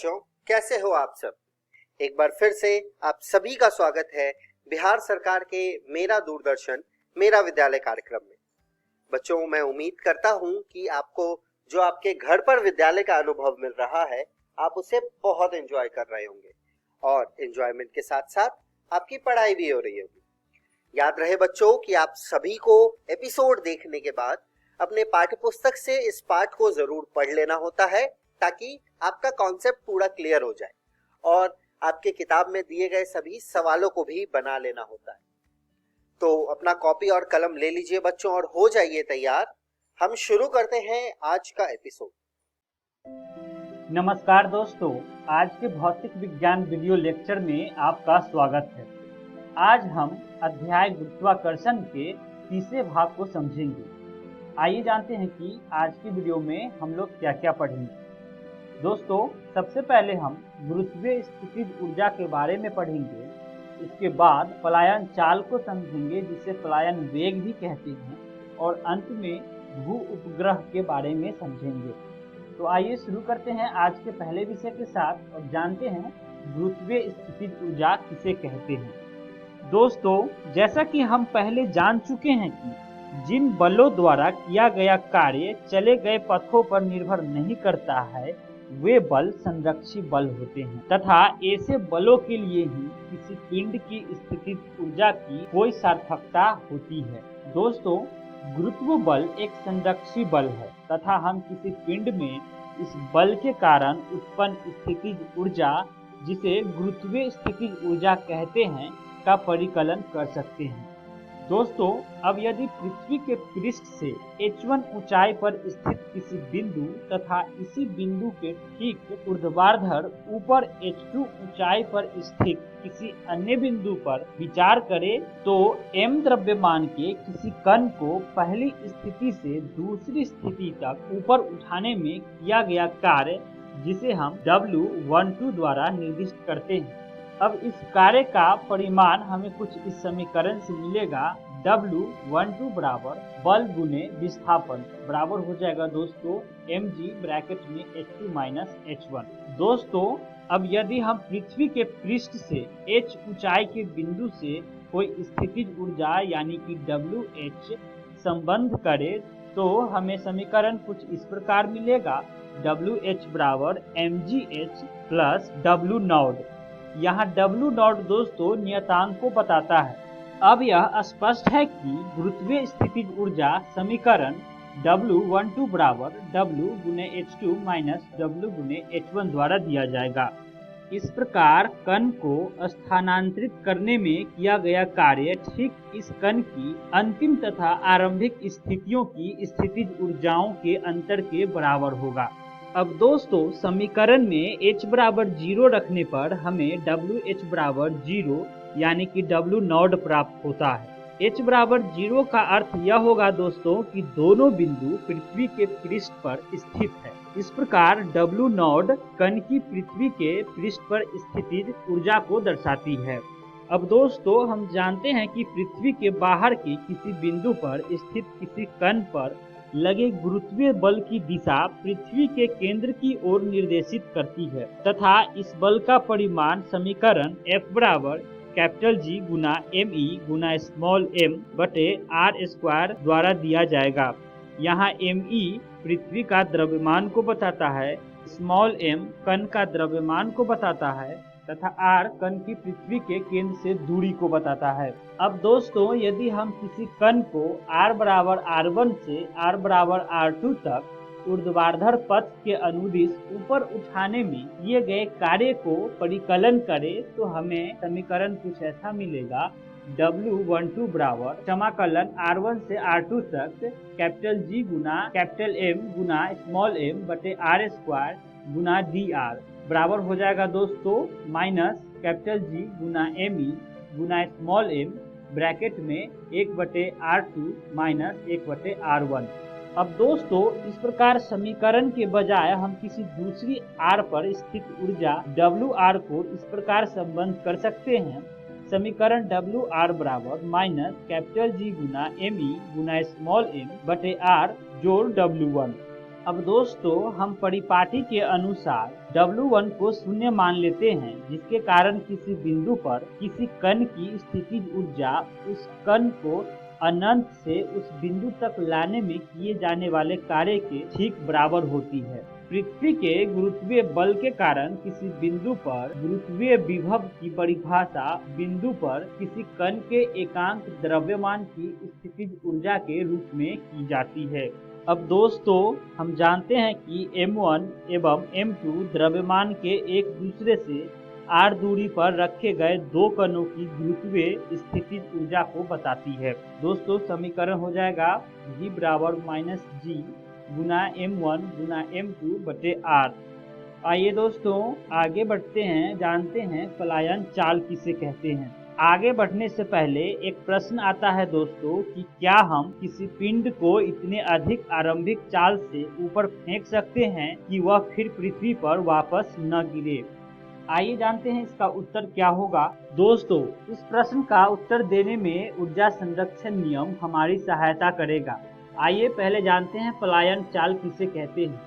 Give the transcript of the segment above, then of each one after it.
बच्चों, कैसे हो आप सब। एक बार फिर से आप सभी का स्वागत है बिहार सरकार के मेरा दूरदर्शन मेरा विद्यालय कार्यक्रम में। बच्चों, मैं उम्मीद करता हूं कि आपको जो आपके घर पर विद्यालय का अनुभव मिल रहा है, आप उसे बहुत एंजॉय कर रहे होंगे और एंजॉयमेंट के साथ साथ आपकी पढ़ाई भी हो रही होगी। याद रहे बच्चों कि आप सभी को एपिसोड देखने के बाद अपने पाठ्य पुस्तक से इस पाठ को जरूर पढ़ लेना होता है, ताकि आपका कॉन्सेप्ट पूरा क्लियर हो जाए और आपके किताब में दिए गए सभी सवालों को भी बना लेना होता है। तो अपना कॉपी और कलम ले लीजिए बच्चों और हो जाइए तैयार। हम शुरू करते हैं आज का एपिसोड। नमस्कार दोस्तों, आज के भौतिक विज्ञान वीडियो लेक्चर में आपका स्वागत है। आज हम अध्याय गुरुत्वाकर्षण के तीसरे भाग को समझेंगे। आइए जानते हैं कि आज की वीडियो में हम लोग क्या क्या पढ़ेंगे। दोस्तों, सबसे पहले हम गुरुत्वीय स्थितिज ऊर्जा के बारे में पढ़ेंगे। इसके बाद पलायन चाल को समझेंगे, जिसे पलायन वेग भी कहते हैं, और अंत में भू उपग्रह के बारे में समझेंगे। तो आइए शुरू करते हैं आज के पहले विषय के साथ और जानते हैं गुरुत्वीय स्थितिज ऊर्जा किसे कहते हैं। दोस्तों, जैसा कि हम पहले जान चुके हैं कि जिन बलों द्वारा किया गया कार्य चले गए पथों पर निर्भर नहीं करता है, वे बल संरक्षी बल होते हैं तथा ऐसे बलों के लिए ही किसी पिंड की स्थितिज ऊर्जा की कोई सार्थकता होती है। दोस्तों, गुरुत्व बल एक संरक्षी बल है तथा हम किसी पिंड में इस बल के कारण उत्पन्न स्थितिज ऊर्जा, जिसे गुरुत्वीय स्थितिज ऊर्जा कहते हैं, का परिकलन कर सकते हैं। दोस्तों, अब यदि पृथ्वी के पृष्ठ से h1 ऊंचाई पर स्थित किसी बिंदु तथा इसी बिंदु के ठीक ऊर्ध्वाधर ऊपर h2 ऊंचाई पर स्थित किसी अन्य बिंदु पर विचार करें, तो m द्रव्यमान के किसी कण को पहली स्थिति से दूसरी स्थिति तक ऊपर उठाने में किया गया कार्य, जिसे हम W12 द्वारा निर्दिष्ट करते हैं। अब इस कार्य का परिमाण हमें कुछ इस समीकरण से मिलेगा। W12 बराबर बल गुने विस्थापन बराबर हो जाएगा दोस्तों mg ब्रैकेट में h2 माइनस h1। दोस्तों, अब यदि हम पृथ्वी के पृष्ठ से h ऊंचाई के बिंदु से कोई स्थितिज ऊर्जा यानी कि WH संबंध करें, तो हमें समीकरण कुछ इस प्रकार मिलेगा। WH बराबर mgh प्लस W नॉट। यहाँ W नॉट दोस्तों नियतांक को बताता है। अब यह स्पष्ट है कि गुरुत्वीय स्थितिज ऊर्जा समीकरण W12 बराबर W गुने H2 माइनस W गुने H1 द्वारा दिया जाएगा। इस प्रकार कण को स्थानांतरित करने में किया गया कार्य ठीक इस कण की अंतिम तथा आरंभिक स्थितियों की स्थितिज ऊर्जाओं के अंतर के बराबर होगा। अब दोस्तों, समीकरण में h बराबर 0 रखने पर हमें WH बराबर 0 यानी कि W नॉट प्राप्त होता है। h बराबर 0 का अर्थ यह होगा दोस्तों कि दोनों बिंदु पृथ्वी के पृष्ठ पर स्थित है। इस प्रकार W नॉट कण की पृथ्वी के पृष्ठ पर स्थितिज ऊर्जा को दर्शाती है। अब दोस्तों, हम जानते हैं कि पृथ्वी के बाहर के किसी बिंदु पर स्थित किसी कण पर लगे गुरुत्वीय बल की दिशा पृथ्वी के केंद्र की ओर निर्देशित करती है तथा इस बल का परिमाण समीकरण F बराबर कैपिटल G गुना ME गुना स्मॉल m बटे R स्क्वायर द्वारा दिया जाएगा। यहाँ ME पृथ्वी का द्रव्यमान को बताता है, स्मॉल m कण का द्रव्यमान को बताता है तथा R कण की पृथ्वी के केंद्र से दूरी को बताता है। अब दोस्तों, यदि हम किसी कण को R बराबर R1 से R बराबर R2 तक ऊर्ध्वाधर पथ के अनुदिश ऊपर उठाने में किए गए कार्य को परिकलन करें, तो हमें समीकरण कुछ ऐसा मिलेगा। W12 बराबर समाकलन R1 से R2 तक कैपिटल G गुना कैपिटल M गुना स्मॉल m बटे R स्क्वायर गुना dr बराबर हो जाएगा दोस्तों माइनस कैपिटल G गुना ME गुना स्मॉल m ब्रैकेट में 1/R2 माइनस 1/R1। अब दोस्तों, इस प्रकार समीकरण के बजाय हम किसी दूसरी R पर स्थित ऊर्जा WR को इस प्रकार संबंध कर सकते हैं। समीकरण WR बराबर माइनस कैपिटल G गुना ME गुना स्मॉल m बटे R जोड़ W1। अब दोस्तों हम परिपाटी के अनुसार W1 को शून्य मान लेते हैं, जिसके कारण किसी बिंदु पर किसी कण की स्थितिज ऊर्जा उस कण को अनंत से उस बिंदु तक लाने में किए जाने वाले कार्य के ठीक बराबर होती है। पृथ्वी के गुरुत्वीय बल के कारण किसी बिंदु पर गुरुत्वीय विभव की परिभाषा बिंदु पर किसी कण के एकांक द्रव्यमान की स्थितिज ऊर्जा के रूप में की जाती है। अब दोस्तों हम जानते हैं कि m1 एवं m2 द्रव्यमान के एक दूसरे से r दूरी पर रखे गए दो कणों की गुरुत्वीय स्थितिज ऊर्जा को बताती है। दोस्तों समीकरण हो जाएगा v बराबर -g गुना m1 गुना m2 बटे r। आइए दोस्तों आगे बढ़ते हैं, जानते हैं पलायन चाल किसे कहते हैं। आगे बढ़ने से पहले एक प्रश्न आता है दोस्तों कि क्या हम किसी पिंड को इतने अधिक आरंभिक चाल से ऊपर फेंक सकते हैं कि वह फिर पृथ्वी पर वापस न गिरे। आइए जानते हैं इसका उत्तर क्या होगा। दोस्तों इस प्रश्न का उत्तर देने में ऊर्जा संरक्षण नियम हमारी सहायता करेगा। आइए पहले जानते हैं पलायन चाल किसे कहते हैं।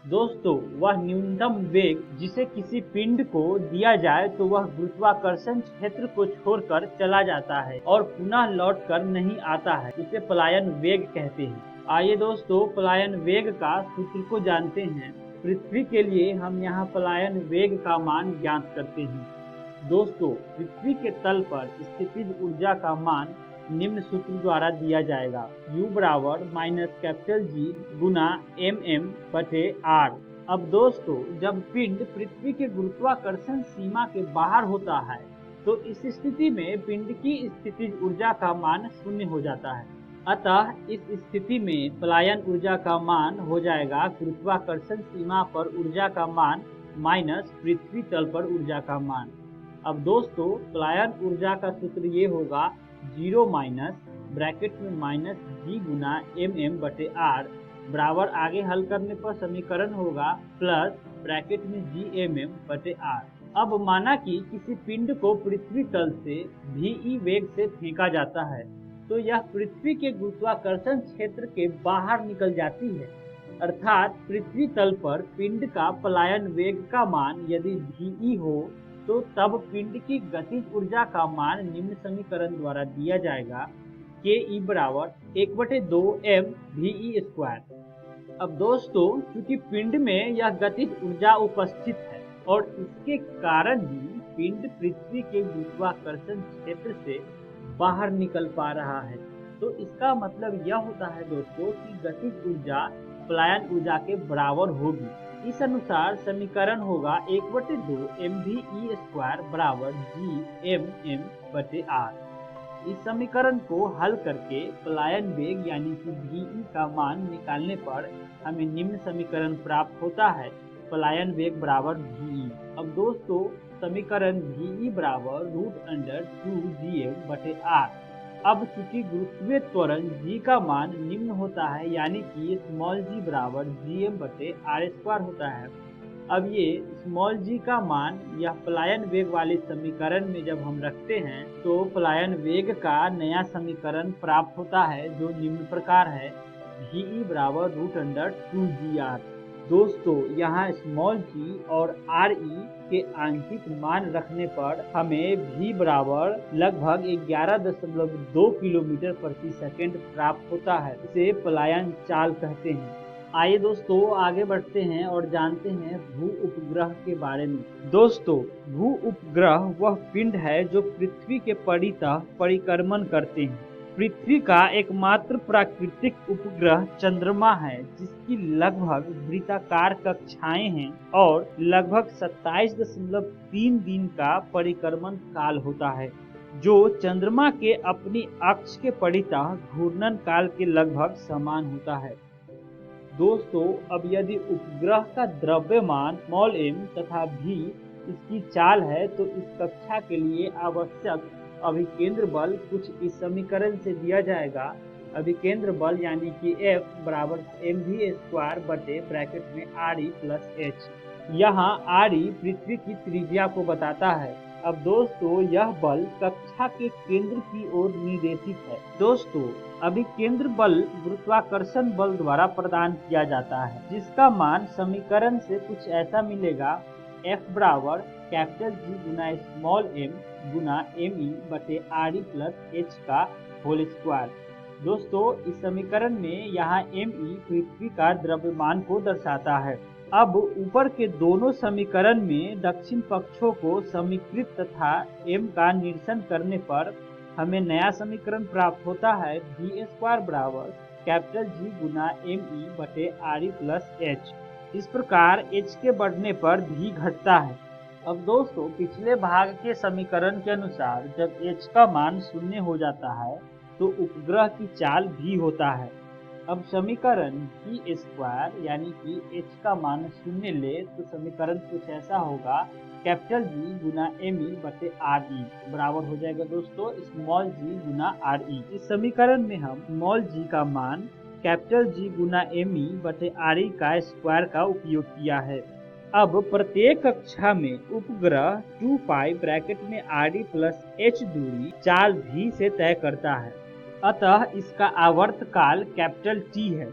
दोस्तों वह न्यूनतम वेग जिसे किसी पिंड को दिया जाए तो वह गुरुत्वाकर्षण क्षेत्र को छोड़कर चला जाता है और पुनः लौट कर नहीं आता है, इसे पलायन वेग कहते हैं। आइए दोस्तों पलायन वेग का सूत्र को जानते हैं। पृथ्वी के लिए हम यहाँ पलायन वेग का मान ज्ञात करते हैं। दोस्तों पृथ्वी के तल पर स्थितिज ऊर्जा का मान निम्न सूत्र द्वारा दिया जाएगा, U बराबर -G गुना mm बटे r। अब दोस्तों जब पिंड पृथ्वी के गुरुत्वाकर्षण सीमा के बाहर होता है तो इस स्थिति में पिंड की स्थितिज ऊर्जा का मान शून्य हो जाता है। अतः इस स्थिति में पलायन ऊर्जा का मान हो जाएगा गुरुत्वाकर्षण सीमा पर ऊर्जा का मान माइनस पृथ्वी तल पर ऊर्जा का मान। अब दोस्तों पलायन ऊर्जा का सूत्र ये होगा 0 माइनस ब्रैकेट में -g गुना mm बटे r बराबर आगे हल करने पर समीकरण होगा प्लस ब्रैकेट में gmm बटे r। अब माना कि किसी पिंड को पृथ्वी तल से ve वेग से फेंका जाता है तो यह पृथ्वी के गुरुत्वाकर्षण क्षेत्र के बाहर निकल जाती है, अर्थात पृथ्वी तल पर पिंड का पलायन वेग का मान यदि ve हो तो तब पिंड की गतिज ऊर्जा का मान निम्न समीकरण द्वारा दिया जाएगा ke बराबर 1/2 mve²। अब दोस्तों चूंकि पिंड में यह गतिज ऊर्जा उपस्थित है और इसके कारण ही पिंड पृथ्वी के गुरुत्वाकर्षण क्षेत्र से बाहर निकल पा रहा है, तो इसका मतलब यह होता है दोस्तों कि गतिज ऊर्जा पलायन ऊर्जा के बराबर होगी। इस अनुसार समीकरण होगा 1/2 mve² बराबर gmm बटे r। इस समीकरण को हल करके पलायन वेग यानी कि ve का मान निकालने पर हमें निम्न समीकरण प्राप्त होता है, पलायन वेग बराबर ve। अब दोस्तों समीकरण ve बराबर √2gm बटे r। अब चूंकि गुरुत्वीय त्वरण g का मान निम्न होता है यानी कि स्मॉल g बराबर gm बटे r² होता है। अब ये स्मॉल g का मान यह पलायन वेग वाले समीकरण में जब हम रखते हैं तो पलायन वेग का नया समीकरण प्राप्त होता है जो निम्न प्रकार है ve बराबर √2gr। दोस्तों यहाँ स्मॉल g और re के आंशिक मान रखने पर हमें v बराबर लगभग 11.2 किलोमीटर प्रति सेकंड प्राप्त होता है, इसे पलायन चाल कहते हैं। आइए दोस्तों आगे बढ़ते हैं और जानते हैं भू उपग्रह के बारे में। दोस्तों भू उपग्रह वह पिंड है जो पृथ्वी के परितः परिक्रमण करते हैं। पृथ्वी का एकमात्र प्राकृतिक उपग्रह चंद्रमा है जिसकी लगभग वृत्ताकार कक्षाएं हैं और लगभग 27.3 दिन का परिक्रमण काल होता है, जो चंद्रमा के अपनी अक्ष के परितः घूर्णन काल के लगभग समान होता है। दोस्तों अब यदि उपग्रह का द्रव्यमान m तथा v इसकी चाल है तो इस कक्षा के लिए आवश्यक अभिकेंद्र बल कुछ इस समीकरण से दिया जाएगा। अभिकेंद्र बल यानी कि F बराबर mv² बटे ब्रैकेट में re प्लस h। यहाँ re पृथ्वी की त्रिज्या को बताता है, अब दोस्तों यह बल कक्षा के केंद्र की ओर निर्देशित है। दोस्तों अभिकेंद्र बल गुरुत्वाकर्षण बल द्वारा प्रदान किया जाता है, जिसका मान समीकरण से कुछ ऐसा मिलेगा। F बराबर कैपिटल G गुना स्मॉल m गुना ME बटे RE प्लस H का होल स्क्वायर। दोस्तों इस समीकरण में यहाँ ME पृथ्वी का द्रव्यमान को दर्शाता है। अब ऊपर के दोनों समीकरण में दक्षिण पक्षों को समीकृत तथा m का निरसन करने पर हमें नया समीकरण प्राप्त होता है। v स्क्वायर बराबर कैपिटल G गुना ME बटे RE प्लस H। इस प्रकार h के बढ़ने पर v घटता है। अब दोस्तों पिछले भाग के समीकरण के अनुसार जब h का मान 0 हो जाता है तो उपग्रह की चाल v होता है। अब समीकरण v स्क्वायर यानी कि h का मान 0 ले तो समीकरण कुछ ऐसा होगा। कैपिटल G गुना ME बटे RE बराबर हो जाएगा दोस्तों स्मॉल g गुना RE। इस समीकरण में हम स्मॉल g का मान कैपिटल G गुना ME बटे RE का स्क्वायर का उपयोग किया है। अब प्रत्येक कक्षा में उपग्रह 2 पाई ब्रैकेट में RE प्लस H दूरी चाल v से तय करता है, अतः इसका आवर्तकाल कैपिटल T है।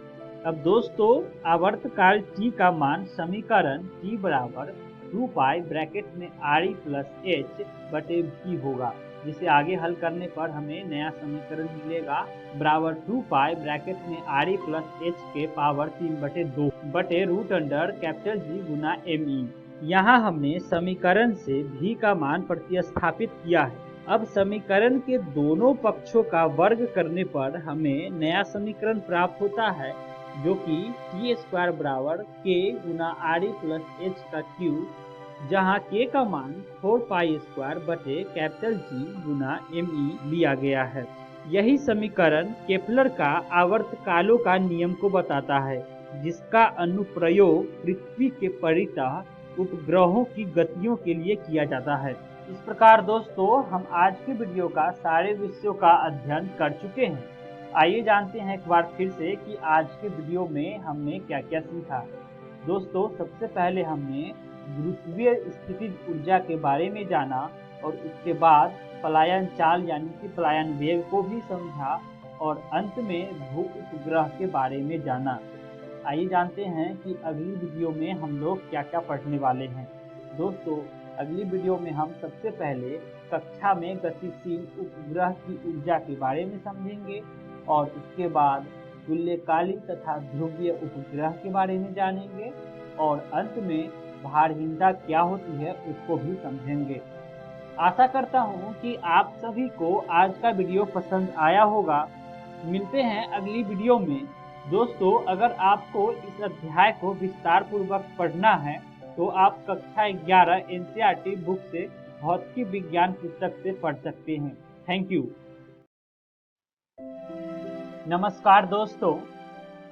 अब दोस्तों आवर्तकाल T का मान समीकरण T बराबर 2 पाई ब्रैकेट में RE प्लस H बटे v होगा, जिसे आगे हल करने पर हमें नया समीकरण मिलेगा बराबर 2 पाई ब्रैकेट में RE प्लस H के पावर 3/2 बटे रूट अंडर कैपिटल G गुना ME। यहाँ हमने समीकरण से v का मान प्रतिस्थापित किया है। अब समीकरण के दोनों पक्षों का वर्ग करने पर हमें नया समीकरण प्राप्त होता है, जो कि t स्क्वायर बराबर k गुना RE प्लस H का क्यूब, जहाँ k का मान 4 पाई स्क्वायर बटे कैपिटल G गुना ME लिया गया है। यही समीकरण केपलर का आवर्तकालों का नियम को बताता है, जिसका अनुप्रयोग पृथ्वी के परितः उपग्रहों की गतियों के लिए किया जाता है। इस प्रकार दोस्तों हम आज के वीडियो का सारे विषयों का अध्ययन कर चुके हैं। आइए जानते हैं एक बार फिर से कि आज के वीडियो में हमने क्या क्या सीखा। दोस्तों सबसे पहले हमने गुरुत्वीय स्थितिज ऊर्जा के बारे में जाना और उसके बाद पलायन चाल यानी कि पलायन वेग को भी समझा और अंत में भू उपग्रह के बारे में जाना। आइए जानते हैं कि अगली वीडियो में हम लोग क्या क्या पढ़ने वाले हैं। दोस्तों अगली वीडियो में हम सबसे पहले कक्षा में गतिशील उपग्रह की ऊर्जा के बारे में समझेंगे और उसके बाद तुल्यकालिक तथा ध्रुवीय उपग्रह के बारे में जानेंगे और अंत में भारहीनता क्या होती है उसको भी समझेंगे। आशा करता हूँ कि आप सभी को आज का वीडियो पसंद आया होगा। मिलते हैं अगली वीडियो में। दोस्तों अगर आपको इस अध्याय को विस्तार पूर्वक पढ़ना है तो आप कक्षा 11 NCERT बुक से भौतिक विज्ञान पुस्तक से पढ़ सकते हैं। Thank you. नमस्कार दोस्तों,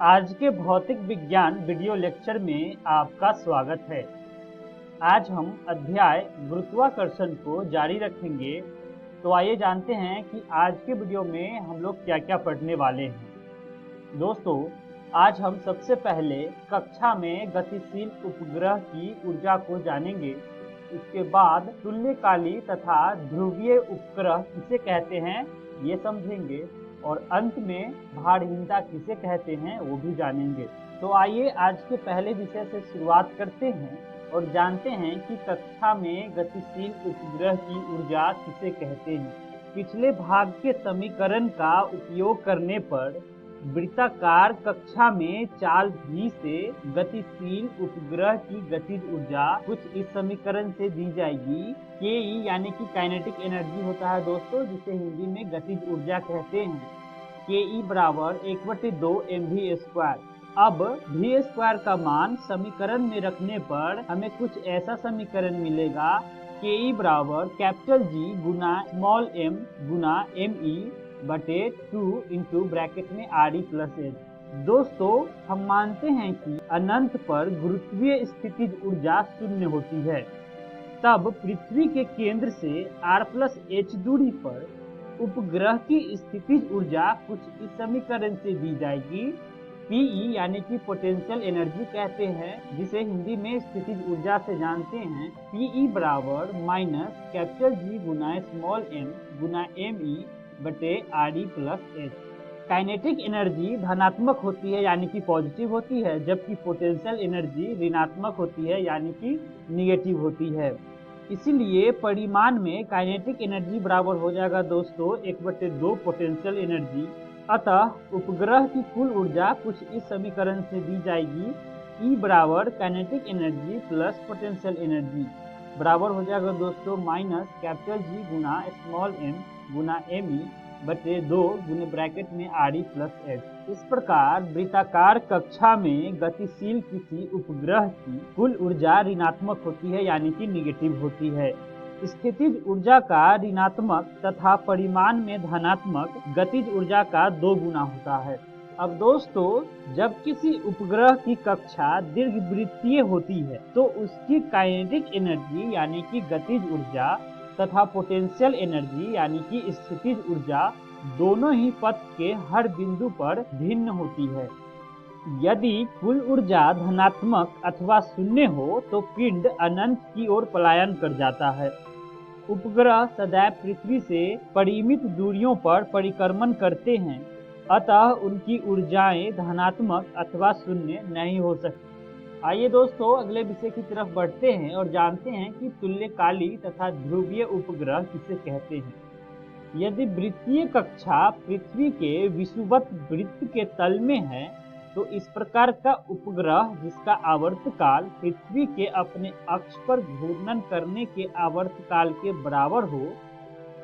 आज के भौतिक विज्ञान वीडियो लेक्चर में आपका स्वागत है। आज हम अध्याय गुरुत्वाकर्षण को जारी रखेंगे। तो आइए जानते हैं कि आज के वीडियो में हम लोग क्या क्या पढ़ने वाले हैं। दोस्तों आज हम सबसे पहले कक्षा में गतिशील उपग्रह की ऊर्जा को जानेंगे। उसके बाद तुल्यकाली तथा ध्रुवीय उपग्रह किसे कहते हैं ये समझेंगे और अंत में भारहीनता किसे कहते हैं वो भी जानेंगे। तो आइए आज के पहले विषय से शुरुआत करते हैं और जानते हैं कि कक्षा में गतिशील उपग्रह की ऊर्जा किसे कहते हैं। पिछले भाग के समीकरण का उपयोग करने पर वृत्ताकार कक्षा में चाल v से गतिशील उपग्रह की गतिज ऊर्जा कुछ इस समीकरण से दी जाएगी। ke यानी कि काइनेटिक एनर्जी होता है दोस्तों, जिसे हिंदी में गतिज ऊर्जा कहते हैं। ke बराबर 1/2 mv स्क्वायर। अब v स्क्वायर का मान समीकरण में रखने पर हमें कुछ ऐसा समीकरण मिलेगा। ke बराबर कैपिटल G गुना स्मॉल m गुना me बटे 2 इंटू ब्रैकेट में RE प्लस H। दोस्तों हम मानते हैं कि अनंत पर गुरुत्वीय स्थितिज ऊर्जा 0 होती है, तब पृथ्वी के केंद्र से R प्लस H दूरी पर उपग्रह की स्थितिज ऊर्जा कुछ इस समीकरण से दी जाएगी। पीई यानी कि पोटेंशियल एनर्जी कहते हैं, जिसे हिंदी में स्थितिज ऊर्जा से जानते हैं। पीई बराबर माइनस कैपिटल जी गुना स्मॉल एम गुना एम ई बटे R E plus H. Kinetic energy धनात्मक होती है यानी कि पॉजिटिव होती है, जबकि पोटेंशियल एनर्जी ऋणात्मक होती है यानी कि निगेटिव होती है। इसीलिए परिमाण में काइनेटिक एनर्जी बराबर हो जाएगा दोस्तों 1/2 पोटेंशियल एनर्जी। अतः उपग्रह की कुल ऊर्जा कुछ इस समीकरण से दी जाएगी, E बराबर kinetic energy plus potential energy बराबर हो जाएगा दोस्तों माइनस कैपिटल जी गुना स्मॉल एम गुना एम ई बटे 2 गुने ब्रैकेट में आर ई प्लस एच। इस प्रकार वृत्ताकार कक्षा में गतिशील किसी उपग्रह की कुल ऊर्जा ऋणात्मक होती है यानी कि निगेटिव होती है। स्थितिज ऊर्जा का ऋणात्मक तथा परिमाण में धनात्मक गतिज ऊर्जा का 2 गुना होता है। अब दोस्तों जब किसी उपग्रह की कक्षा दीर्घवृत्तीय होती है तो उसकी काइनेटिक एनर्जी यानी कि गतिज ऊर्जा तथा पोटेंशियल एनर्जी यानी कि स्थितिज ऊर्जा दोनों ही पथ के हर बिंदु पर भिन्न होती है। यदि कुल ऊर्जा धनात्मक अथवा शून्य हो तो पिंड अनंत की ओर पलायन कर जाता है। उपग्रह सदैव पृथ्वी से परिमित दूरियों पर परिक्रमण करते हैं, अतः उनकी ऊर्जाएं धनात्मक अथवा शून्य नहीं हो सकती। आइए दोस्तों अगले विषय की तरफ बढ़ते हैं और जानते हैं कि तुल्यकाली तथा ध्रुवीय उपग्रह किसे कहते हैं। यदि वृत्तीय कक्षा पृथ्वी के विषुवत वृत्त के तल में है तो इस प्रकार का उपग्रह जिसका आवर्तकाल पृथ्वी के अपने अक्ष पर घूर्णन करने के आवर्तकाल के बराबर हो,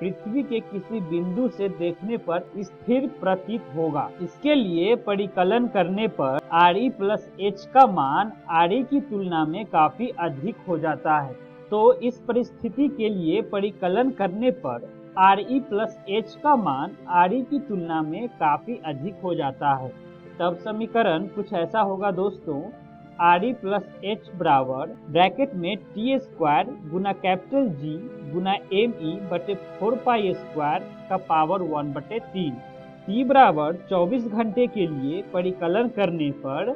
पृथ्वी के किसी बिंदु से देखने पर स्थिर प्रतीत होगा। इसके लिए परिकलन करने पर आर ई प्लस एच का मान आर ई की तुलना में काफी अधिक हो जाता है। तो इस परिस्थिति के लिए परिकलन करने पर आर ई प्लस एच का मान आर ई की तुलना में काफी अधिक हो जाता है। तब समीकरण कुछ ऐसा होगा दोस्तों, आर ई प्लस एच बराबर ब्रैकेट में टी स्क्वायर गुना कैपिटल जी गुना एम ई बटे 4 पाई स्क्वायर का पावर 1/3। टी बराबर 24 घंटे के लिए परिकलन करने पर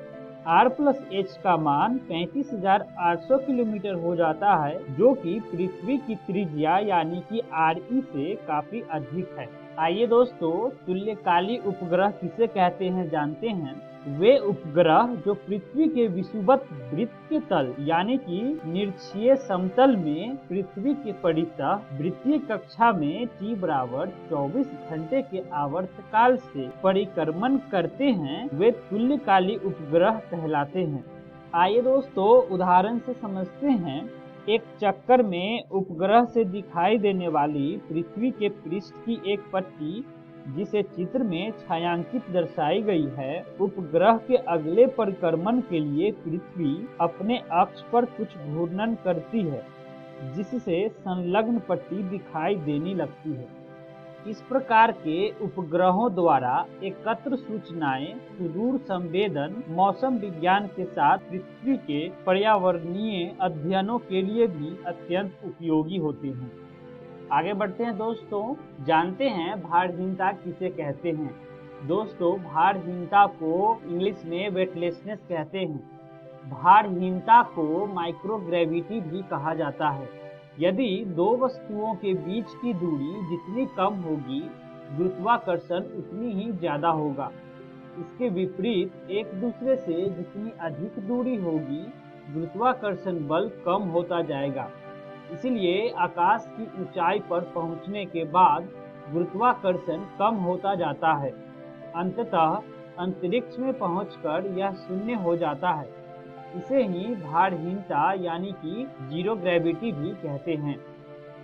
आर प्लस एच का मान 35,800 किलोमीटर हो जाता है, जो कि पृथ्वी की त्रिज्या यानी कि आर ई से काफी अधिक है। आइए दोस्तों तुल्यकाली उपग्रह किसे कहते हैं जानते हैं। वे उपग्रह जो पृथ्वी के विषुवत वृत्त के तल यानी कि निरक्षीय समतल में पृथ्वी के परितः वृत्तीय कक्षा में टी बराबर 24 घंटे के आवर्तकाल से परिक्रमण करते हैं, वे तुल्यकाली उपग्रह कहलाते हैं। आइए दोस्तों उदाहरण से समझते हैं। एक चक्कर में उपग्रह से दिखाई देने वाली पृथ्वी के पृष्ठ की एक पट्टी जिसे चित्र में छायांकित दर्शाई गई है, उपग्रह के अगले परिक्रमण के लिए पृथ्वी अपने अक्ष पर कुछ घूर्णन करती है, जिससे संलग्न पट्टी दिखाई देने लगती है। इस प्रकार के उपग्रहों द्वारा एकत्र सूचनाएं सुदूर संवेदन मौसम विज्ञान के साथ पृथ्वी के पर्यावरणीय अध्ययनों के लिए भी अत्यंत उपयोगी होते हैं। आगे बढ़ते हैं दोस्तों, जानते हैं भारहीनता किसे कहते हैं। दोस्तों भारहीनता को इंग्लिश में वेटलेसनेस कहते हैं। भारहीनता को माइक्रोग्रेविटी भी कहा जाता है। यदि दो वस्तुओं के बीच की दूरी जितनी कम होगी, गुरुत्वाकर्षण उतनी ही ज्यादा होगा। इसके विपरीत एक दूसरे से जितनी अधिक दूरी होगी, गुरुत्वाकर्षण बल कम होता जाएगा। इसलिए आकाश की ऊंचाई पर पहुंचने के बाद गुरुत्वाकर्षण कम होता जाता है। अंततः अंतरिक्ष में पहुंचकर यह शून्य हो जाता है। इसे ही भारहीनता यानी कि जीरो ग्रेविटी भी कहते हैं।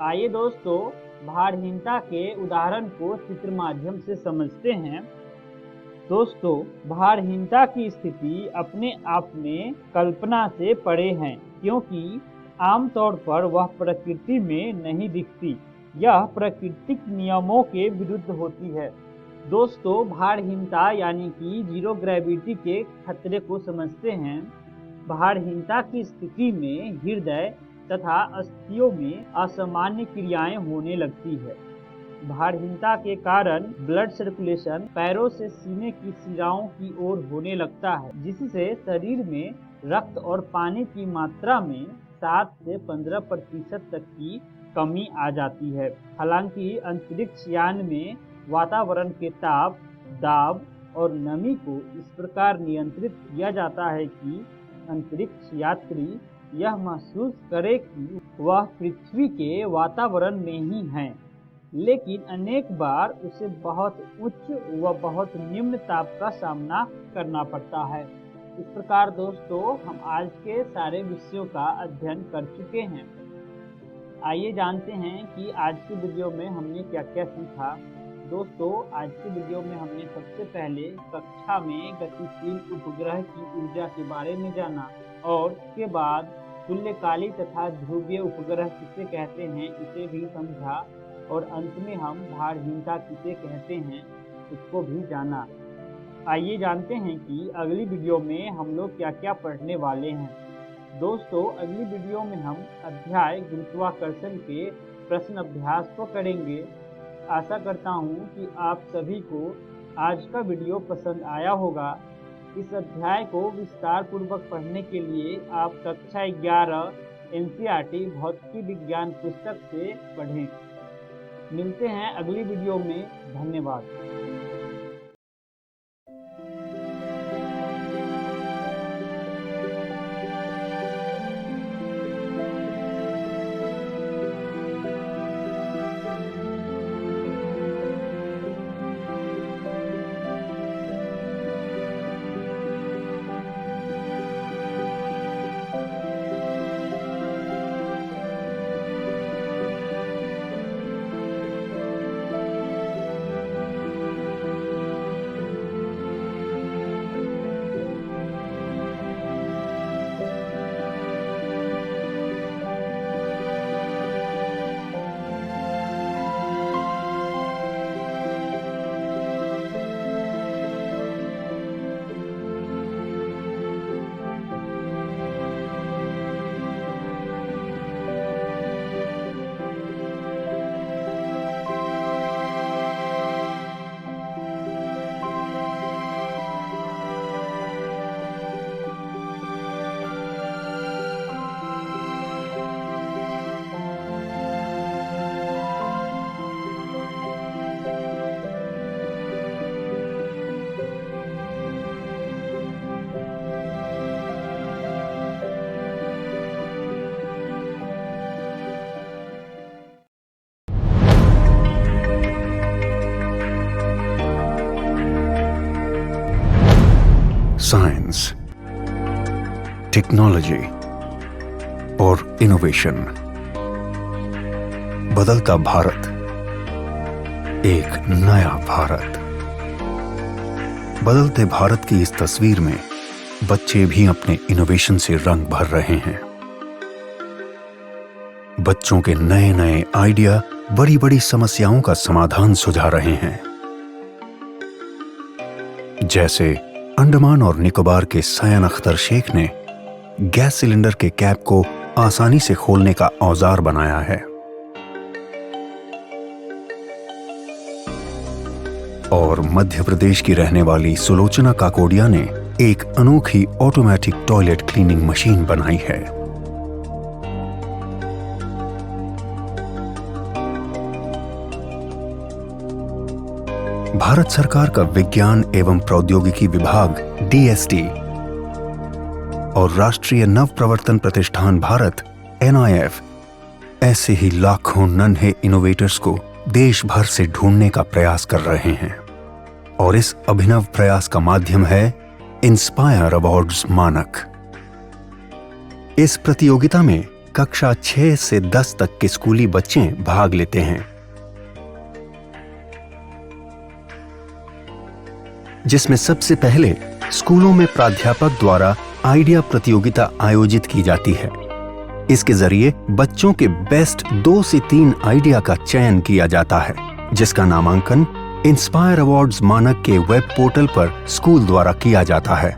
आइए दोस्तों भारहीनता के उदाहरण को चित्र माध्यम से समझते हैं। दोस्तों भारहीनता की स्थिति अपने आप में कल्पना से परे है, क्योंकि आमतौर पर वह प्रकृति में नहीं दिखती। यह प्राकृतिक नियमों के विरुद्ध होती है। दोस्तों भारहीनता यानी कि जीरो ग्रेविटी के खतरे को समझते हैं। भारहीनता की स्थिति में हृदय तथा अस्थियों में असामान्य क्रियाएं होने लगती है। भारहीनता के कारण ब्लड सर्कुलेशन पैरों से सीने की शिराओं की ओर होने लगता है, जिससे शरीर में रक्त और पानी की मात्रा में 7 से 15% तक की कमी आ जाती है। हालांकि अंतरिक्ष यान में वातावरण के ताप, दाब और नमी को इस प्रकार नियंत्रित किया जाता है कि अंतरिक्ष यात्री यह महसूस करे कि वह पृथ्वी के वातावरण में ही है, लेकिन अनेक बार उसे बहुत उच्च व बहुत निम्न ताप का सामना करना पड़ता है। इस प्रकार दोस्तों, हम आज के सारे विषयों का अध्ययन कर चुके हैं। आइए जानते हैं कि आज की वीडियो में हमने क्या क्या सीखा। दोस्तों, आज की वीडियो में हमने सबसे पहले कक्षा में गतिशील उपग्रह की ऊर्जा के बारे में जाना और उसके बाद तुल्यकाली तथा ध्रुवीय उपग्रह किसे कहते हैं इसे भी समझा और अंत में हम भारहीनता किसे कहते हैं इसको भी जाना। आइए जानते हैं कि अगली वीडियो में हम लोग क्या क्या पढ़ने वाले हैं। दोस्तों, अगली वीडियो में हम अध्याय गुरुत्वाकर्षण के प्रश्न अभ्यास को करेंगे। आशा करता हूं कि आप सभी को आज का वीडियो पसंद आया होगा। इस अध्याय को विस्तार पूर्वक पढ़ने के लिए आप कक्षा 11 NCERT भौतिकी विज्ञान पुस्तक से पढ़ें। मिलते हैं अगली वीडियो में। धन्यवाद। साइंस, टेक्नोलॉजी और इनोवेशन। बदलता भारत, एक नया भारत। बदलते भारत की इस तस्वीर में बच्चे भी अपने इनोवेशन से रंग भर रहे हैं। बच्चों के नए नए आइडिया बड़ी बड़ी समस्याओं का समाधान सुझा रहे हैं। जैसे अंडमान और निकोबार के सयान अख्तर शेख ने गैस सिलेंडर के कैप को आसानी से खोलने का औजार बनाया है। और मध्य प्रदेश की रहने वाली सुलोचना काकोडिया ने एक अनोखी ऑटोमेटिक टॉयलेट क्लीनिंग मशीन बनाई है। भारत सरकार का विज्ञान एवं प्रौद्योगिकी विभाग DST और राष्ट्रीय नव प्रवर्तन प्रतिष्ठान भारत NIF ऐसे ही लाखों नन्हे इनोवेटर्स को देश भर से ढूंढने का प्रयास कर रहे हैं। और इस अभिनव प्रयास का माध्यम है इंस्पायर अवार्ड्स मानक। इस प्रतियोगिता में कक्षा 6 से 10 तक के स्कूली बच्चे भाग लेते हैं, जिसमें सबसे पहले स्कूलों में प्राध्यापक द्वारा आइडिया प्रतियोगिता आयोजित की जाती है। इसके जरिए बच्चों के बेस्ट 2 से 3 आइडिया का चयन किया जाता है, जिसका नामांकन इंस्पायर अवार्ड्स मानक के वेब पोर्टल पर स्कूल द्वारा किया जाता है।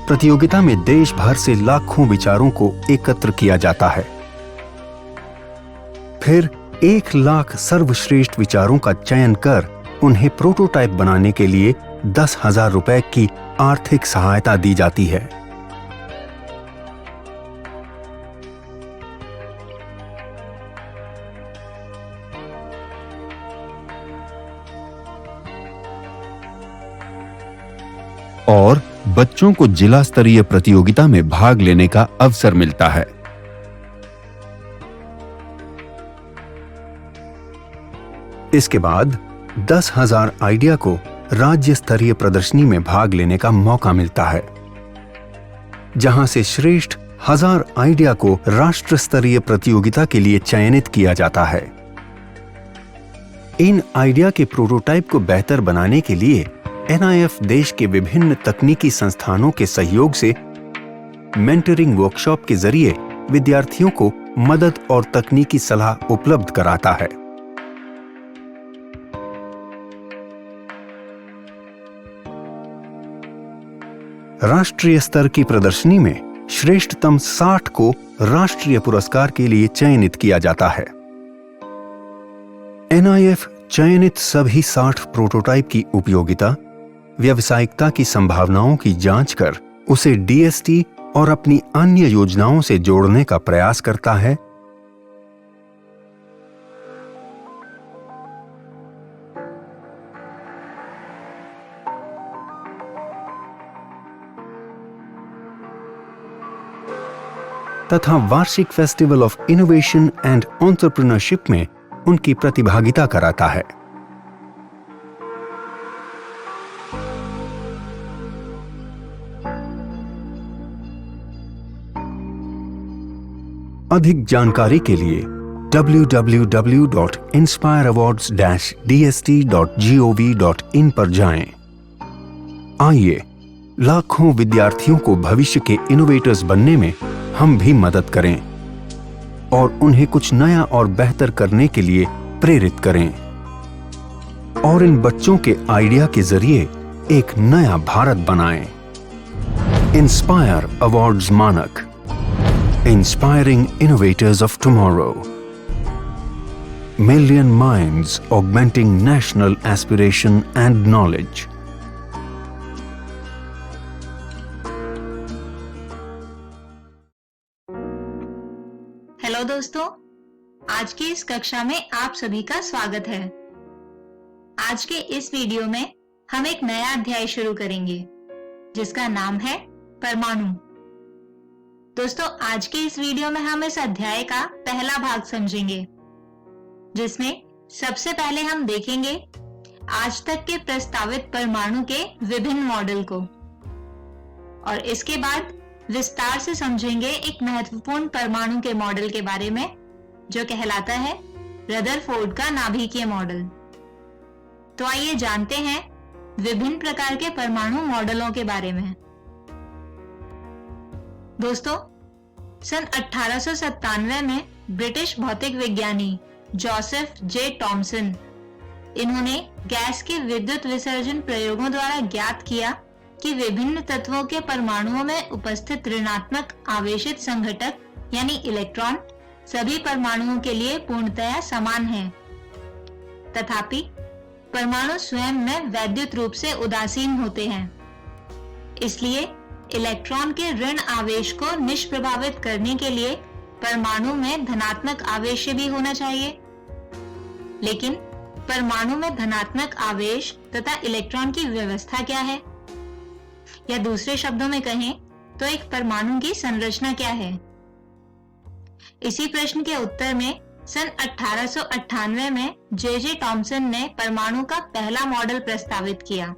प्रतियोगिता में देश भर से लाखों विचारों को एकत्र किया जाता है। फिर 1 लाख सर्वश्रेष्ठ विचारों का चयन कर उन्हें प्रोटोटाइप बनाने के लिए 10,000 रुपए की आर्थिक सहायता दी जाती है। और बच्चों को जिला स्तरीय प्रतियोगिता में भाग लेने का अवसर मिलता है। इसके बाद 10,000 आइडिया को राज्य स्तरीय प्रदर्शनी में भाग लेने का मौका मिलता है, जहां से श्रेष्ठ 1000 आइडिया को राष्ट्र स्तरीय प्रतियोगिता के लिए चयनित किया जाता है। इन आइडिया के प्रोटोटाइप को बेहतर बनाने के लिए NIF देश के विभिन्न तकनीकी संस्थानों के सहयोग से मेंटरिंग वर्कशॉप के जरिए विद्यार्थियों को मदद और तकनीकी सलाह उपलब्ध कराता है। राष्ट्रीय स्तर की प्रदर्शनी में श्रेष्ठतम 60 को राष्ट्रीय पुरस्कार के लिए चयनित किया जाता है। NIF चयनित सभी 60 प्रोटोटाइप की उपयोगिता, व्यावसायिकता की संभावनाओं की जांच कर उसे DST और अपनी अन्य योजनाओं से जोड़ने का प्रयास करता है। तथा वार्षिक festival of innovation and entrepreneurship में उनकी प्रतिभागिता कराता है। अधिक जानकारी के लिए www.inspireawards-dst.gov.in पर जाएं। आइए लाखों विद्यार्थियों को भविष्य के इनोवेटर्स बनने में हम भी मदद करें और उन्हें कुछ नया और बेहतर करने के लिए प्रेरित करें और इन बच्चों के आइडिया के जरिए एक नया भारत बनाएं। इंस्पायर अवार्ड्स मानक, Inspiring Innovators of Tomorrow. Million Minds Augmenting National Aspiration and Knowledge. Hello दोस्तों, आज की इस कक्षा में आप सभी का स्वागत है। आज के इस वीडियो में हम एक नया अध्याय शुरू करेंगे जिसका नाम है परमाणु। दोस्तों, आज के इस वीडियो में हम इस अध्याय का पहला भाग समझेंगे, जिसमें सबसे पहले हम देखेंगे आज तक के प्रस्तावित परमाणु के विभिन्न मॉडल को और इसके बाद विस्तार से समझेंगे एक महत्वपूर्ण परमाणु के मॉडल के बारे में जो कहलाता है रदरफोर्ड का नाभिकीय मॉडल। तो आइए जानते हैं विभिन्न प्रकार के परमाणु मॉडलों के बारे में। दोस्तों, सन 1897 में ब्रिटिश भौतिक विज्ञानी जोसेफ जे टॉमसन इन्होंने गैस के विद्युत विसर्जन प्रयोगों द्वारा ज्ञात किया कि विभिन्न तत्वों के परमाणुओं में उपस्थित ऋणात्मक आवेशित संघटक यानी इलेक्ट्रॉन सभी परमाणुओं के लिए पूर्णतया समान हैं। तथापि परमाणु स्वयं में वैद्युत रूप से उदासीन होते हैं, इसलिए इलेक्ट्रॉन के ऋण आवेश को निष्प्रभावित करने के लिए परमाणु में धनात्मक आवेश भी होना चाहिए। लेकिन परमाणु में धनात्मक आवेश तथा इलेक्ट्रॉन की व्यवस्था क्या है, या दूसरे शब्दों में कहें तो एक परमाणु की संरचना क्या है? इसी प्रश्न के उत्तर में सन 1898 में जे टॉमसन ने परमाणु का पहला मॉडल प्रस्तावित किया।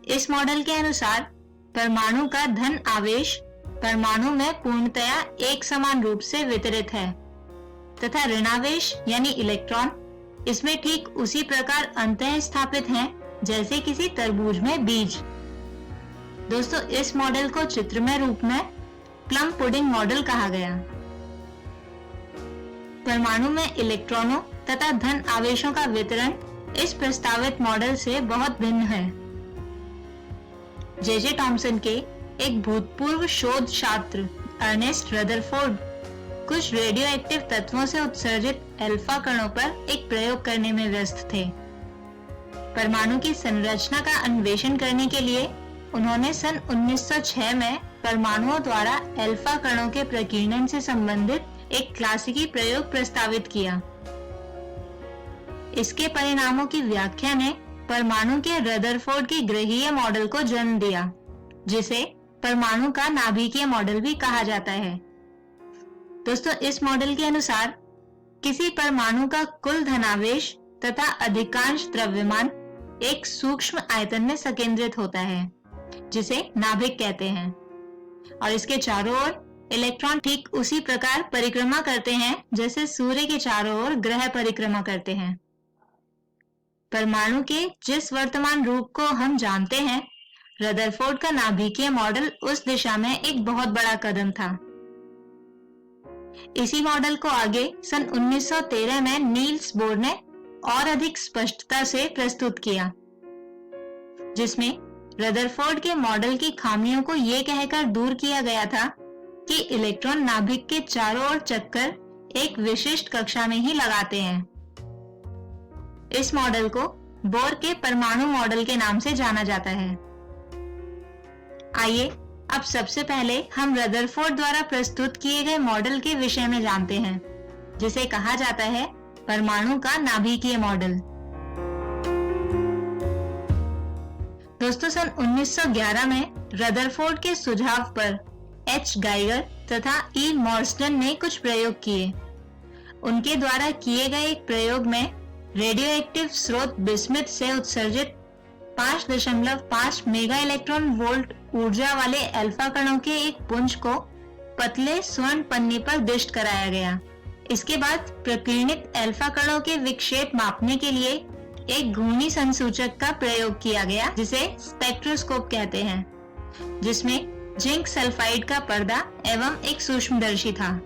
इस मॉडल के अनुसार परमाणु का धन आवेश परमाणु में पूर्णतया एक समान रूप से वितरित है तथा ऋणावेश यानी इलेक्ट्रॉन इसमें ठीक उसी प्रकार अंतः स्थापित हैं जैसे किसी तरबूज में बीज। दोस्तों, इस मॉडल को चित्रमय रूप में प्लम पुडिंग मॉडल कहा गया। परमाणु में इलेक्ट्रॉनों तथा धन आवेशों का वितरण इस प्रस्तावित मॉडल से बहुत भिन्न है। जे टॉमसन के एक भूतपूर्व शोध छात्र अर्नेस्ट रदरफोर्ड कुछ रेडियो एक्टिव तत्वों से उत्सर्जित अल्फा कणों पर एक प्रयोग करने में व्यस्त थे। परमाणु की संरचना का अन्वेषण करने के लिए उन्होंने सन 1906 में परमाणुओं द्वारा अल्फा कणों के प्रकीर्णन से संबंधित एक क्लासिकी प्रयोग प्रस्तावित किया। इसके परिणामों की व्याख्या ने परमाणु के रदरफोर्ड की ग्रहीय मॉडल को जन्म दिया, जिसे परमाणु का नाभिकीय मॉडल भी कहा जाता है। दोस्तों, इस मॉडल के अनुसार किसी परमाणु का कुल धनावेश तथा अधिकांश द्रव्यमान एक सूक्ष्म आयतन में संकेंद्रित होता है, जिसे नाभिक कहते हैं, और इसके चारों ओर इलेक्ट्रॉन ठीक उसी प्रकार परिक्रमा करते हैं जैसे सूर्य के चारों ओर ग्रह परिक्रमा करते हैं। परमाणु के जिस वर्तमान रूप को हम जानते हैं, रदरफोर्ड का नाभिकीय मॉडल उस दिशा में एक बहुत बड़ा कदम था। इसी मॉडल को आगे सन 1913 में नील्स बोर ने और अधिक स्पष्टता से प्रस्तुत किया, जिसमें रदरफोर्ड के मॉडल की खामियों को यह कहकर दूर किया गया था कि इलेक्ट्रॉन नाभिक के चारों ओर चक्कर एक विशिष्ट कक्षा में ही लगाते हैं। इस मॉडल को बोर के परमाणु मॉडल के नाम से जाना जाता है। आइए अब सबसे पहले हम रदरफोर्ड द्वारा प्रस्तुत किए गए मॉडल के विषय में जानते हैं, जिसे कहा जाता है परमाणु का नाभिकीय मॉडल। दोस्तों, सन 1911 में रदरफोर्ड के सुझाव पर एच गाइगर तथा ई मॉर्सडन ने कुछ प्रयोग किए। उनके द्वारा किए गए एक प्रयोग में रेडियो एक्टिव स्रोत बिस्मिथ से उत्सर्जित 5.5 मेगा इलेक्ट्रॉन वोल्ट ऊर्जा वाले अल्फा कणों के एक पुंज को पतले स्वर्ण पन्नी पर दिष्ट कराया गया। इसके बाद प्रकीर्णित अल्फा कणों के विक्षेप मापने के लिए एक घूर्णी संसूचक का प्रयोग किया गया, जिसे स्पेक्ट्रोस्कोप कहते हैं, जिसमें जिंक सल्फाइड का पर्दा एवं एक सूक्ष्मदर्शी था।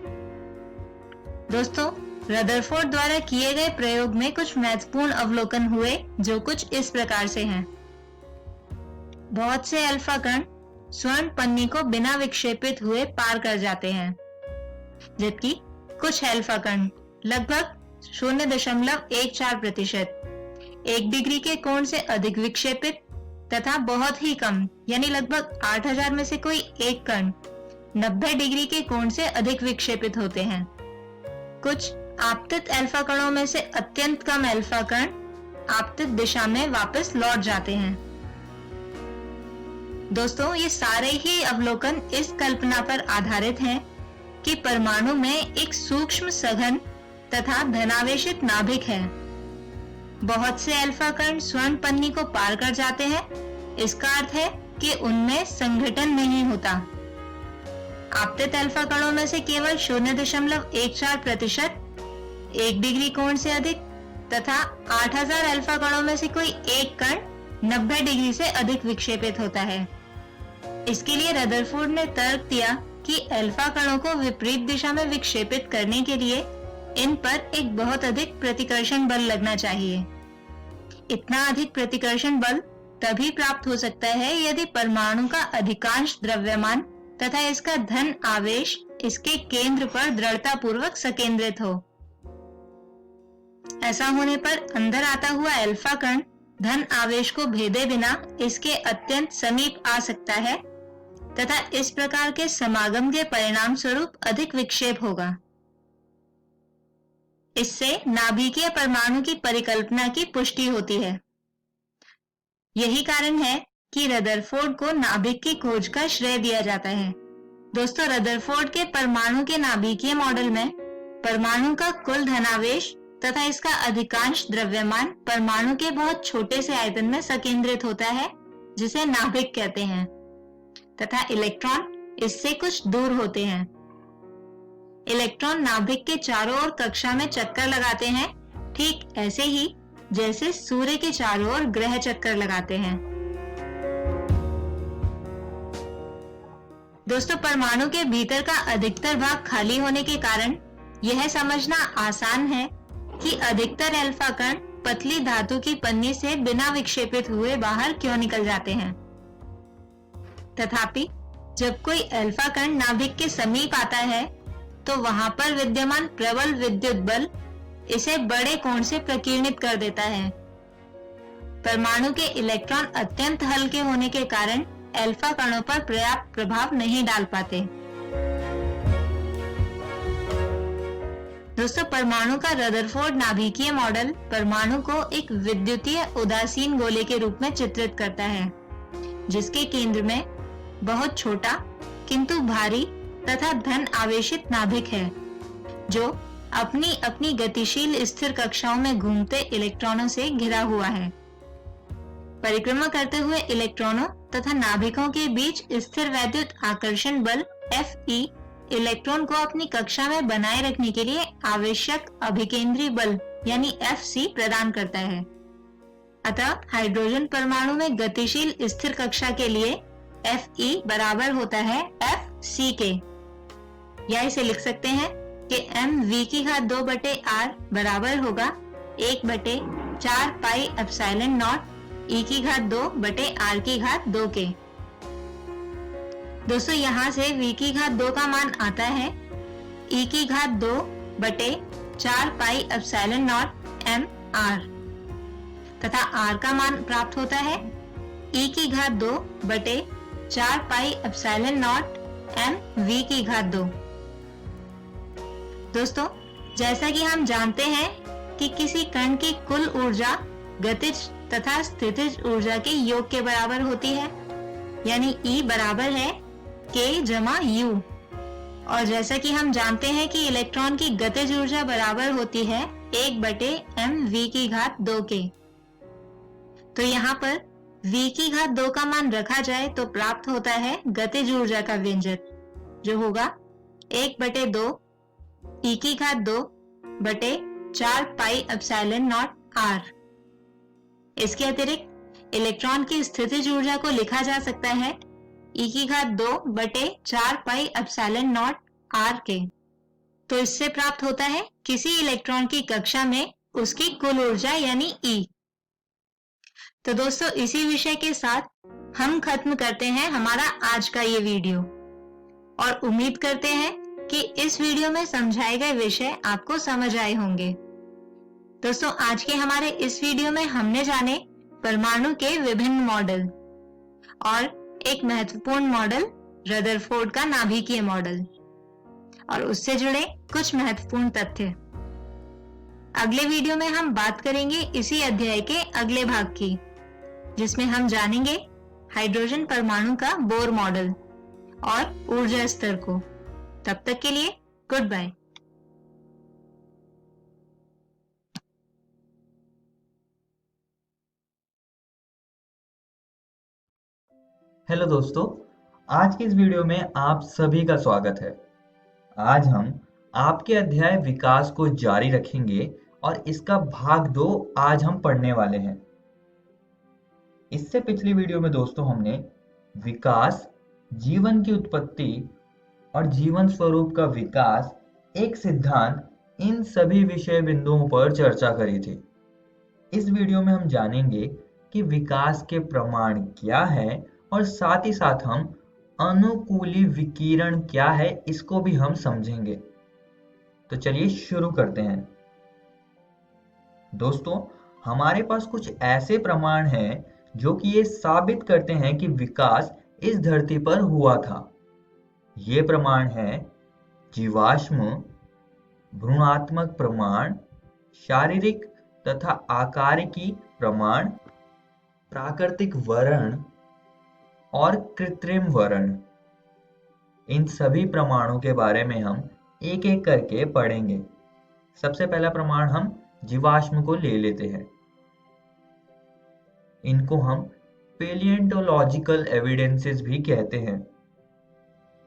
दोस्तों, रदरफोर्ड द्वारा किए गए प्रयोग में कुछ महत्वपूर्ण अवलोकन हुए, जो कुछ इस प्रकार से हैं। बहुत से अल्फा कण स्वर्ण पन्नी को बिना विक्षेपित हुए पार कर जाते हैं, जबकि कुछ अल्फा कण लगभग 0.14% 1 डिग्री के कोण से अधिक विक्षेपित तथा बहुत ही कम यानी लगभग 8000 में से कोई एक कण 90 डिग्री के कोण से अधिक विक्षेपित होते हैं। कुछ आपतित अल्फा कणों में से अत्यंत कम अल्फा कण आपतित दिशा में वापस लौट जाते हैं। दोस्तों, ये सारे ही अवलोकन इस कल्पना पर आधारित हैं कि परमाणु में एक सूक्ष्म सघन तथा धनावेशित नाभिक है। बहुत से अल्फा कण स्वर्ण पन्नी को पार कर जाते हैं। इसका अर्थ है कि उनमें संघटन नहीं होता। आपतित अल्फा कणों में से केवल 0.14% 1 डिग्री कोण से अधिक तथा 8000 अल्फा कणों में से कोई एक कण 90 डिग्री से अधिक विक्षेपित होता है। इसके लिए रदरफोर्ड ने तर्क दिया कि अल्फा कणों को विपरीत दिशा में विक्षेपित करने के लिए इन पर एक बहुत अधिक प्रतिकर्षण बल लगना चाहिए। इतना अधिक प्रतिकर्षण बल तभी प्राप्त हो सकता है यदि परमाणु का अधिकांश द्रव्यमान तथा इसका धन आवेश इसके केंद्र पर दृढ़ता पूर्वक संकेंद्रित हो। ऐसा होने पर अंदर आता हुआ अल्फा कण धन आवेश को भेदे बिना इसके अत्यंत समीप आ सकता है तथा इस प्रकार के समागम के परिणाम स्वरूप अधिक विक्षेप होगा। इससे नाभिकीय परमाणु की परिकल्पना की पुष्टि होती है। यही कारण है कि रदरफोर्ड को नाभिक की खोज का श्रेय दिया जाता है। दोस्तों, रदरफोर्ड के परमाणु के नाभिकीय मॉडल में परमाणु का कुल धनावेश तथा इसका अधिकांश द्रव्यमान परमाणु के बहुत छोटे से आयतन में संकेंद्रित होता है, जिसे नाभिक कहते हैं, तथा इलेक्ट्रॉन इससे कुछ दूर होते हैं। इलेक्ट्रॉन नाभिक के चारों ओर कक्षा में चक्कर लगाते हैं, ठीक ऐसे ही जैसे सूर्य के चारों ओर ग्रह चक्कर लगाते हैं। दोस्तों, परमाणु के भीतर का अधिकतर भाग खाली होने के कारण यह समझना आसान है कि अधिकतर अल्फा कण पतली धातु की पन्नी से बिना विक्षेपित हुए बाहर क्यों निकल जाते हैं। तथापि जब कोई अल्फा कण नाभिक के समीप आता है तो वहां पर विद्यमान प्रबल विद्युत बल इसे बड़े कोण से प्रकीर्णित कर देता है। परमाणु के इलेक्ट्रॉन अत्यंत हल्के होने के कारण अल्फा कणों पर पर्याप्त प्रभाव नहीं डाल पाते। दोस्तों, परमाणु का रदरफोर्ड नाभिकीय मॉडल परमाणु को एक विद्युतीय उदासीन गोले के रूप में चित्रित करता है, जिसके केंद्र में बहुत छोटा किंतु भारी तथा धन आवेशित नाभिक है, जो अपनी अपनी गतिशील स्थिर कक्षाओं में घूमते इलेक्ट्रॉनों से घिरा हुआ है। परिक्रमा करते हुए इलेक्ट्रॉनों तथा नाभिकों के बीच स्थिर वैद्युत आकर्षण बल Fe इलेक्ट्रॉन को अपनी कक्षा में बनाए रखने के लिए आवश्यक अभिकेंद्री बल यानी Fc प्रदान करता है। अतः हाइड्रोजन परमाणु में गतिशील स्थिर कक्षा के लिए Fe बराबर होता है Fc के, या इसे लिख सकते हैं कि mv2/r बराबर होगा 1/4 पाई एप्सिलॉन नॉट e2/r2 के। दोस्तों, यहाँ से v2 का मान आता है e2/4 pi epsilon not mr तथा r का मान प्राप्त होता है e2/4 pi epsilon not mv2। दोस्तों, जैसा कि हम जानते हैं कि किसी कण की कुल ऊर्जा गतिज तथा स्थितिज ऊर्जा के योग के बराबर होती है, यानी E बराबर है K जमा U। और जैसा कि हम जानते हैं कि इलेक्ट्रॉन की गतिज ऊर्जा बराबर होती है 1/mv2 के। तो यहाँ पर v2 का मान रखा जाए तो प्राप्त होता है गतिज ऊर्जा का व्यंजक, जो होगा 1/2 e2/4 pi epsilon not r। इसके अतिरिक्त इलेक्ट्रॉन की स्थितिज ऊर्जा को लिखा जा सकता है e2/4 pi epsilon not r के। तो इससे प्राप्त होता है किसी इलेक्ट्रॉन की कक्षा में उसकी कुल ऊर्जा यानी E। तो दोस्तों, इसी विषय के साथ हम खत्म करते हैं हमारा आज का ये वीडियो, और उम्मीद करते हैं कि इस वीडियो में समझाए गए विषय आपको समझ आए होंगे। दोस्तों, आज के हमारे इस वीडियो में हमने जाने परमाणु के विभिन्न मॉडल और एक महत्वपूर्ण मॉडल रदरफोर्ड का नाभिकीय मॉडल और उससे जुड़े कुछ महत्वपूर्ण तथ्य। अगले वीडियो में हम बात करेंगे इसी अध्याय के अगले भाग की, जिसमें हम जानेंगे हाइड्रोजन परमाणु का बोर मॉडल और ऊर्जा स्तर को। तब तक के लिए गुड बाय। हेलो दोस्तों, आज की इस वीडियो में आप सभी का स्वागत है। आज हम आपके अध्याय विकास को जारी रखेंगे और इसका भाग 2 आज हम पढ़ने वाले हैं। इससे पिछली वीडियो में दोस्तों हमने विकास, जीवन की उत्पत्ति और जीवन स्वरूप का विकास, एक सिद्धांत, इन सभी विषय बिंदुओं पर चर्चा करी थी। इस वीडियो में हम जानेंगे कि विकास के प्रमाण क्या है और साथ ही साथ हम अनुकूली विकिरण क्या है इसको भी हम समझेंगे। तो चलिए शुरू करते हैं। दोस्तों, हमारे पास कुछ ऐसे प्रमाण हैं जो कि ये साबित करते हैं कि विकास इस धरती पर हुआ था। ये प्रमाण हैं जीवाश्म, भ्रूणात्मक प्रमाण, शारीरिक तथा आकारिकी प्रमाण, प्राकृतिक वर्ण और कृत्रिम वर्ण। इन सभी प्रमाणों के बारे में हम एक एक करके पढ़ेंगे। सबसे पहला प्रमाण हम जीवाश्म को ले लेते हैं। इनको हम पेलियोंटोलॉजिकल एविडेंसेस भी कहते हैं।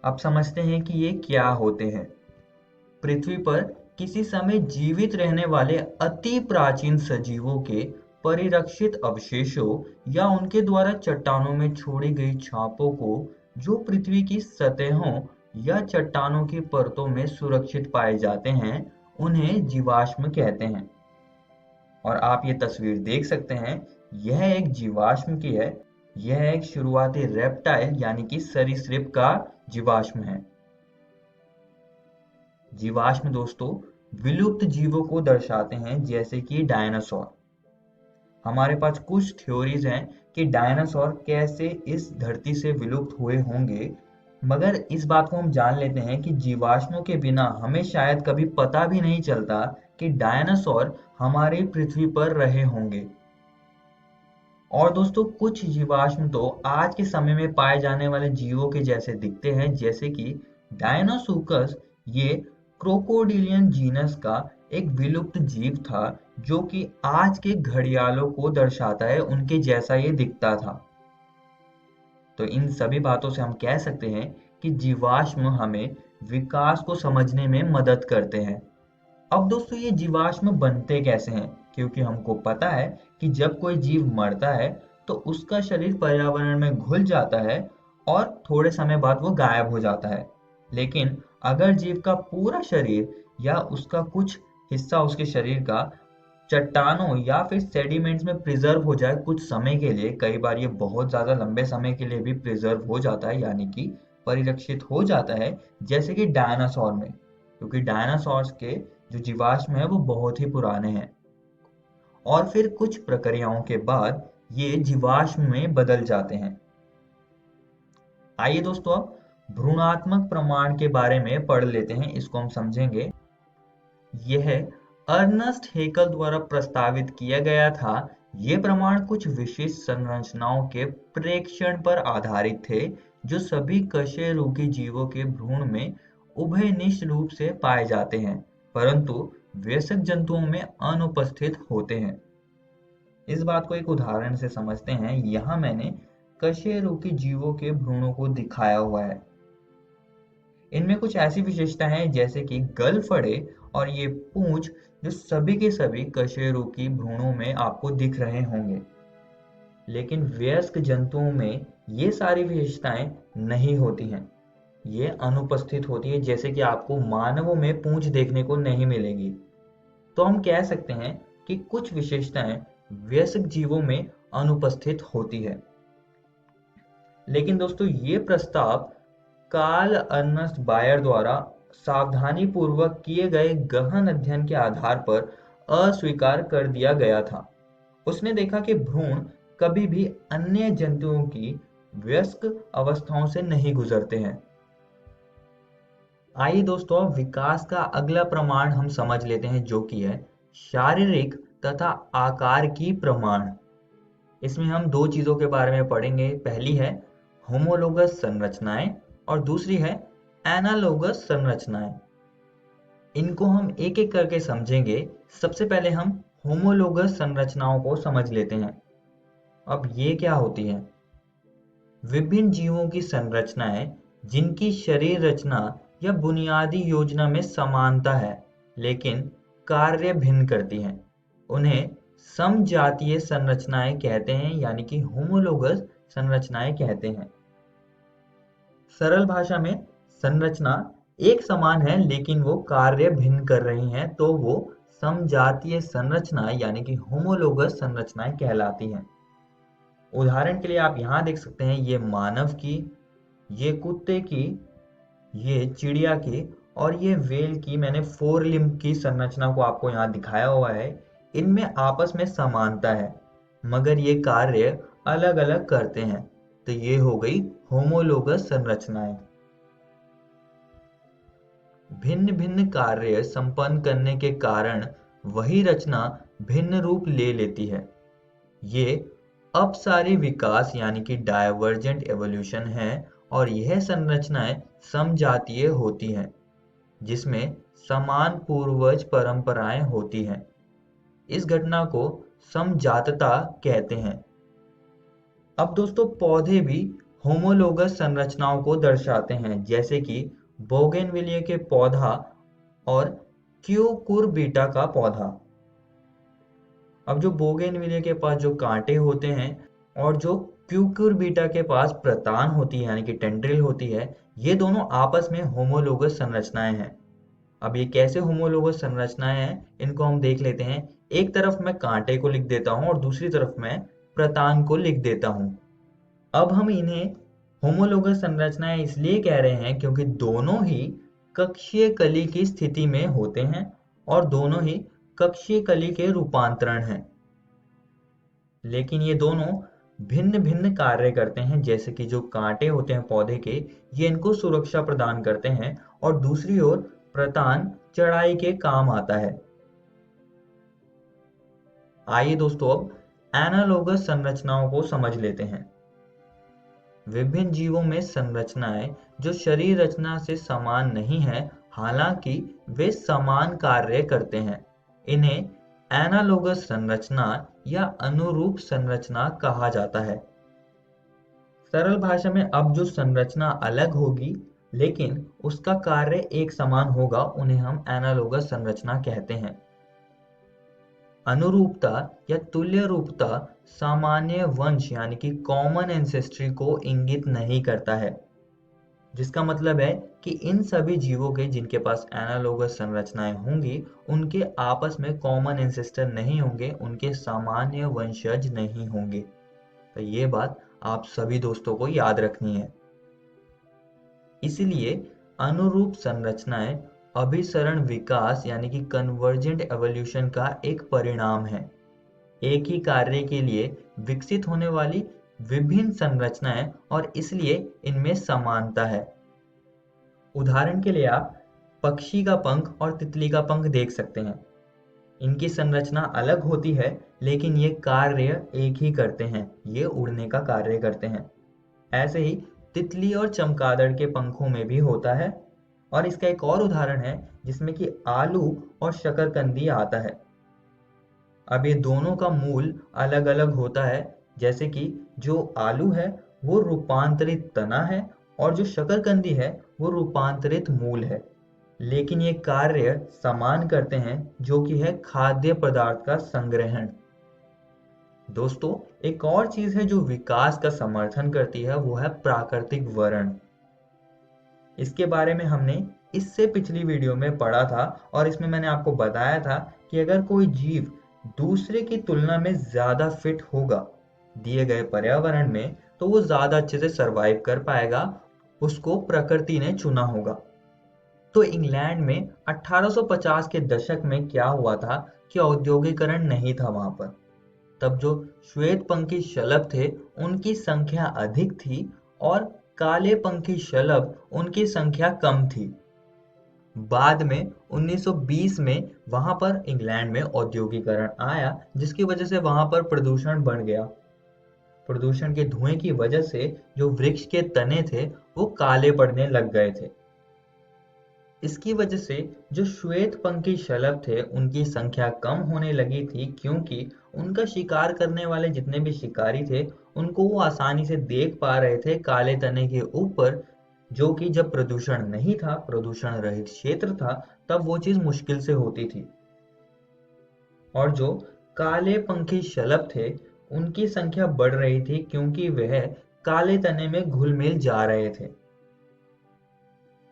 अब समझते हैं कि ये क्या होते हैं। पृथ्वी पर किसी समय जीवित रहने वाले अति प्राचीन सजीवों के परिरक्षित अवशेषों या उनके द्वारा चट्टानों में छोड़ी गई छापों को जो पृथ्वी की सतहों या चट्टानों की परतों में सुरक्षित पाए जाते हैं, उन्हें जीवाश्म कहते हैं। और आप ये तस्वीर देख सकते हैं, यह एक जीवाश्म की है यह एक शुरुआती रेप्टाइल यानी कि सरीसृप का जीवाश्म है। जीवाश्म दोस्तों विलुप्त जीवों को दर्शाते हैं, जैसे कि डायनासोर। हमारे पास कुछ थ्योरीज हैं कि डायनासोर कैसे इस धरती से विलुप्त हुए होंगे, मगर इस बात को हम जान लेते हैं कि जीवाश्मों के बिना हमें शायद कभी पता भी नहीं चलता कि डायनासोर हमारी पृथ्वी पर रहे होंगे। और दोस्तों कुछ जीवाश्म तो आज के समय में पाए जाने वाले जीवों के जैसे दिखते हैं, जैसे कि डायनोसुकस। ये क्रोकोडिलियन जीनस का एक विलुप्त जीव था जो कि आज के घड़ियालों को दर्शाता है, उनके जैसा ये दिखता था। तो इन सभी बातों से हम कह सकते हैं कि जीवाश्म हमें विकास को समझने में मदद करते हैं। अब दोस्तों ये जीवाश्म बनते कैसे हैं, क्योंकि हमको पता है कि जब कोई जीव मरता है तो उसका शरीर पर्यावरण में घुल जाता है और थोड़े समय बाद वो गायब हो जाता है। लेकिन अगर जीव का पूरा शरीर या उसका कुछ हिस्सा उसके शरीर का चट्टानों या फिर सेडिमेंट्स में प्रिजर्व हो जाए कुछ समय के लिए, कई बार ये बहुत ज्यादा लंबे समय के लिए भी प्रिजर्व हो जाता है, यानी कि परिरक्षित हो जाता है, जैसे कि डायनासोर में, क्योंकि डायनासोर्स के जो जीवाश्म है वो बहुत ही पुराने हैं। और फिर कुछ प्रक्रियाओं के बाद ये जीवाश्म में बदल जाते हैं। आइए दोस्तों अब भ्रूणात्मक प्रमाण के बारे में पढ़ लेते हैं, इसको हम समझेंगे। यह अर्नस्ट हेकल द्वारा प्रस्तावित किया गया था। ये प्रमाण कुछ विशिष्ट संरचनाओं के प्रेक्षण पर आधारित थे जो सभी कशेरुकी जीवों के भ्रूण में उभयनिष्ठ रूप से पाए जाते हैं, परंतु वयस्क जंतुओं में अनुपस्थित होते हैं। इस बात को एक उदाहरण से समझते हैं। यहाँ मैंने कशेरुकी जीवों के भ्रूणों को दिखाया हुआ है। इनमें कुछ ऐसी विशेषता हैं जैसे कि गलफड़े और ये पूंछ जो सभी के सभी कशेरुकी भ्रूणों में आपको दिख रहे होंगे। लेकिन वयस्क जंतुओं में ये सारी विशेषताएं नहीं होती हैं, ये अनुपस्थित होती है, जैसे कि आपको मानवों में पूंछ देखने को नहीं मिलेगी। तो हम कह सकते हैं कि कुछ विशेषताएं वयस्क जीवों में अनुपस्थित होती है। लेकिन दोस्तों ये प्रस्ताव कार्ल अर्नस्ट बायर द्वारा सावधानी पूर्वक किए गए गहन अध्ययन के आधार पर अस्वीकार कर दिया गया था। उसने देखा कि भ्रूण कभी भी अन्य जंतुओं की वयस्क अवस्थाओं से नहीं गुजरते हैं। आइए दोस्तों अब विकास का अगला प्रमाण हम समझ लेते हैं, जो कि है शारीरिक तथा आकार की प्रमाण। इसमें हम दो चीजों के बारे में पढ़ेंगे। पहली है होमोलोगस संरचनाएं और दूसरी है एनालोगस संरचनाएं। इनको हम एक एक करके समझेंगे। सबसे पहले हम होमोलोगस संरचनाओं को समझ लेते हैं। अब ये क्या होती है? विभिन्न जीवों की संरचनाएं जिनकी शरीर रचना या बुनियादी योजना में समानता है लेकिन कार्य भिन्न करती हैं, उन्हें समजातीय संरचनाएं कहते हैं, यानी कि होमोलोगस संरचनाएं कहते हैं। सरल भाषा में संरचना एक समान है लेकिन वो कार्य भिन्न कर रही हैं, तो वो समजातीय संरचना यानी कि होमोलोगस संरचनाएं कहलाती हैं। उदाहरण के लिए आप यहाँ देख सकते हैं, ये मानव की, ये कुत्ते की, ये चिड़िया की और ये वेल की मैंने 4 लिम्ब की संरचना को आपको यहाँ दिखाया हुआ है। इनमें आपस में समानता है मगर ये कार्य अलग अलग करते हैं, तो ये हो गई होमोलोगस संरचनाएं। भिन्न भिन्न कार्य संपन्न करने के कारण वही रचना भिन्न रूप ले लेती है। ये अपसारी विकास यानी कि डायवर्जेंट एवोल्यूशन है और यह संरचनाएं समजातीय होती हैं जिसमें समान पूर्वज परंपराएं होती हैं। इस घटना को समजातता कहते हैं। अब दोस्तों पौधे भी होमोलोगस संरचनाओं को दर्शाते हैं, जैसे कि बोगेनविलिया के पौधा और क्यूकुरबिटा का पौधा। अब जो बोगेनविलिया के पास जो कांटे होते हैं और जो क्यूकुरबिटा के पास प्रतान होती है यानी कि टेंड्रिल होती है, ये दोनों आपस में होमोलोगस संरचनाएं हैं। अब ये कैसे होमोलोगस संरचनाएं हैं इनको हम देख लेते हैं। एक तरफ मैं कांटे को लिख देता हूं और दूसरी तरफ मैं प्रतान को लिख देता हूं। अब हम इन्हें होमोलोगस संरचनाएं इसलिए कह रहे हैं क्योंकि दोनों ही कक्षीय कली की स्थिति में होते हैं और दोनों ही कक्षीय कली के रूपांतरण हैं, लेकिन ये दोनों भिन्न भिन्न कार्य करते हैं। जैसे कि जो कांटे होते हैं पौधे के, ये इनको सुरक्षा प्रदान करते हैं और दूसरी ओर प्रतान चढ़ाई के काम आता है। आइए दोस्तों अब एनालोगस संरचनाओं को समझ लेते हैं। विभिन्न जीवों में संरचनाएं जो शरीर रचना से समान नहीं है, हालांकि वे समान कार्य करते हैं, इन्हें एनालोगस संरचना या अनुरूप संरचना कहा जाता है। सरल भाषा में अब जो संरचना अलग होगी लेकिन उसका कार्य एक समान होगा, उन्हें हम एनालोगस संरचना कहते हैं। अनुरूपता या तुल्य रूपता सामान्य वंश यानी कि कॉमन एंसेस्ट्री को इंगित नहीं करता है, जिसका मतलब है कि इन सभी जीवों के जिनके पास एनालोगस संरचनाएं होंगी उनके आपस में कॉमन एंसेस्टर नहीं होंगे, उनके सामान्य वंशज नहीं होंगे। तो ये बात आप सभी दोस्तों को याद रखनी है। इसलिए अनुरूप संरचनाएं अभिसरण विकास यानी कि कन्वर्जेंट एवोल्यूशन का एक परिणाम है। एक ही कार्य के लिए विकसित होने वाली विभिन्न संरचनाएं और इसलिए इनमें समानता है। उदाहरण के लिए आप पक्षी का पंख और तितली का पंख देख सकते हैं। इनकी संरचना अलग होती है लेकिन ये कार्य एक ही करते हैं, ये उड़ने का कार्य करते हैं। ऐसे ही तितली और चमगादड़ के पंखों में भी होता है। और इसका एक और उदाहरण है जिसमें कि आलू और शकरकंदी आता है। अब ये दोनों का मूल अलग अलग होता है, जैसे कि जो आलू है वो रूपांतरित तना है और जो शकरकंदी है वो रूपांतरित मूल है, लेकिन ये कार्य समान करते हैं जो कि है खाद्य पदार्थ का संग्रहण। दोस्तों एक और चीज है जो विकास का समर्थन करती है, वो है प्राकृतिक वर्ण। इसके बारे में हमने इससे पिछली वीडियो में पढ़ा था और इसमें मैंने आपको बताया था कि अगर कोई जीव दूसरे की तुलना में ज्यादा फिट होगा दिए गए पर्यावरण में तो वो ज्यादा अच्छे से सरवाइव कर पाएगा, उसको प्रकृति ने चुना होगा। तो इंग्लैंड में 1850 के दशक में क्या हुआ था कि औद्योगिकरण नहीं था वहां पर। तब जो श्वेत पंखी शलभ थे उनकी संख्या अधिक थी और काले पंखी शलभ उनकी संख्या कम थी। बाद में 1920 में वहां पर इंग्लैंड में औद्योगिकरण आया, जिसकी वजह से वहां पर प्रदूषण बढ़ गया। प्रदूषण के धुएं की वजह से जो वृक्ष के तने थे वो काले पड़ने लग गए थे। इसकी वजह से जो श्वेत पंखी शलभ थे उनकी संख्या कम होने लगी थी, क्योंकि उनका शिकार करने वाले जितने भी शिकारी थे उनको वो आसानी से देख पा रहे थे काले तने के ऊपर, जो कि जब प्रदूषण नहीं था, प्रदूषण रहित क्षेत्र था, तब वो चीज मुश्किल से होती थी। और जो काले पंखी शलभ थे उनकी संख्या बढ़ रही थी क्योंकि वह काले तने में घुल मिल जा रहे थे।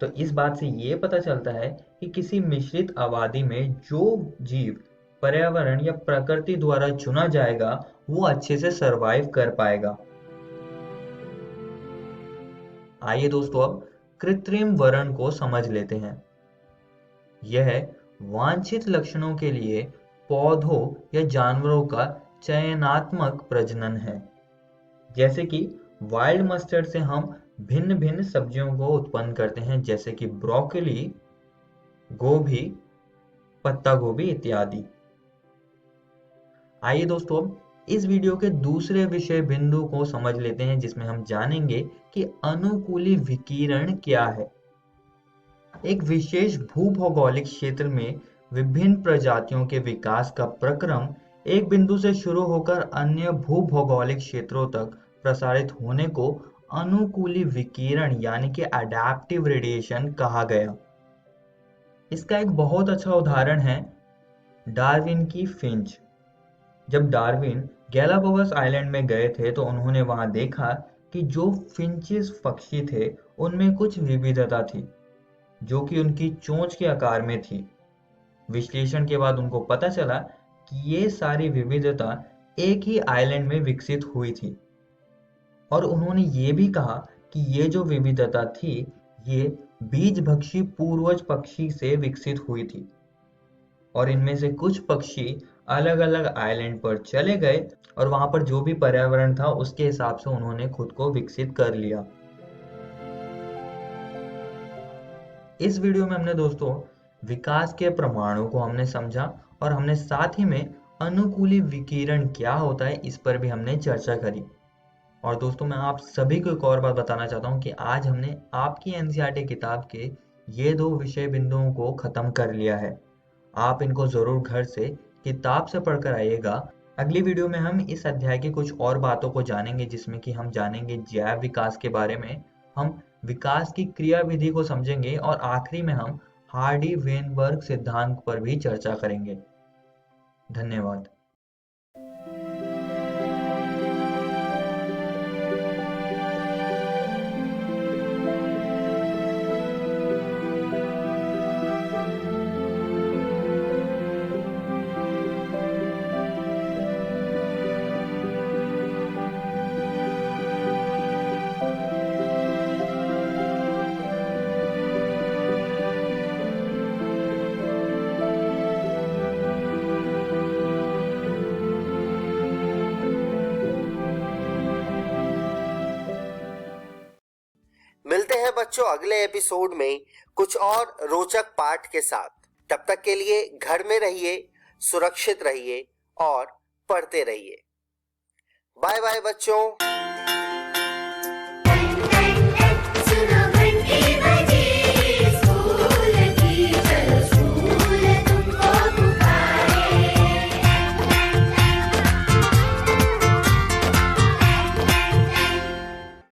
तो इस बात से ये पता चलता है कि किसी मिश्रित आबादी में जो जीव पर्यावरण या प्रकृति द्वारा चुना जाएगा वो अच्छे से सरवाइव कर पाएगा। आइए दोस्तों अब कृत्रिम वर्ण को समझ लेते हैं। यह वांछित लक्षणों के लिए पौधों या जानवरों का चयनात्मक प्रजनन है। जैसे कि वाइल्ड मस्टर्ड से हम भिन्न भिन्न सब्जियों को उत्पन्न करते हैं, जैसे कि ब्रोकली, गोभी, पत्ता गोभी इत्यादि। आइए दोस्तों अब इस वीडियो के दूसरे विषय बिंदु को समझ लेते हैं, जिसमें हम जानेंगे कि अनुकूली विकिरण क्या है। एक विशेष भूभौगोलिक क्षेत्र में विभिन्न प्रजातियों के विकास का प्रक्रम एक बिंदु से शुरू होकर अन्य भूभौगोलिक क्षेत्रों तक प्रसारित होने को अनुकूली विकिरण यानी कि अडैप्टिव रेडिएशन कहा गया। इसका एक बहुत अच्छा उदाहरण है डार्विन की फिंच। जब डार्विन गैलापागोस आइलैंड में गए थे तो उन्होंने वहां देखा कि जो फिंचेस पक्षी थे उनमें कुछ विविधता थी जो कि उनकी चोंच के आकार में थी। विश्लेषण के बाद उनको पता चला कि ये सारी विविधता एक ही आइलैंड में विकसित हुई थी और उन्होंने ये भी कहा कि ये जो विविधता थी ये बीजभक्षी पूर्वज पक्षी से विकसित हुई थी और इनमें से कुछ पक्षी अलग अलग आइलैंड पर चले गए और वहां पर जो भी पर्यावरण था उसके हिसाब से उन्होंने खुद को विकसित कर लिया। इस वीडियो में हमने दोस्तों विकास के प्रमाणों को हमने समझा और हमने साथ ही में अनुकूली विकिरण क्या होता है इस पर भी हमने चर्चा करी। और दोस्तों मैं आप सभी को एक और बात बताना चाहता हूँ कि आज हमने आपकी एनसीईआरटी किताब के ये 2 विषय बिंदुओं को खत्म कर लिया है। आप इनको जरूर घर से किताब से पढ़कर आइएगा। अगली वीडियो में हम इस अध्याय की कुछ और बातों को जानेंगे जिसमें कि हम जानेंगे जैव विकास के बारे में, हम विकास की क्रिया विधि को समझेंगे और आखिरी में हम हार्डी वेनबर्ग सिद्धांत पर भी चर्चा करेंगे। धन्यवाद। मिलते हैं बच्चों अगले एपिसोड में कुछ और रोचक पाठ के साथ। तब तक के लिए घर में रहिए, सुरक्षित रहिए और पढ़ते रहिए। बाय बाय बच्चों।